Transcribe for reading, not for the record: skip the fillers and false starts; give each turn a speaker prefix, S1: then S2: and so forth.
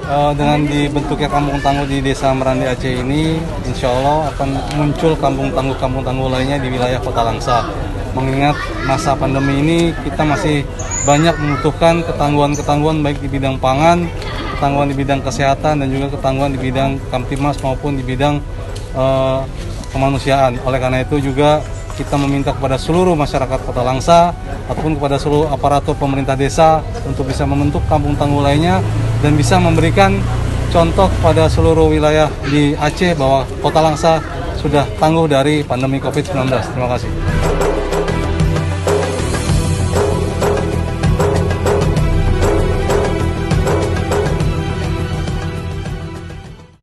S1: dengan dibentuknya kampung tangguh di Desa Meranti Aceh ini, insya Allah akan muncul kampung tangguh lainnya di wilayah Kota Langsa. Mengingat masa pandemi ini kita masih banyak membutuhkan ketangguhan baik di bidang pangan, ketangguhan di bidang kesehatan, dan juga ketangguhan di bidang Kamtibmas maupun di bidang kemanusiaan. Oleh karena itu juga kita meminta kepada seluruh masyarakat Kota Langsa ataupun kepada seluruh aparatur pemerintah desa untuk bisa membentuk kampung tangguh lainnya dan bisa memberikan contoh pada seluruh wilayah di Aceh bahwa Kota Langsa sudah tangguh dari pandemi COVID-19. Terima kasih.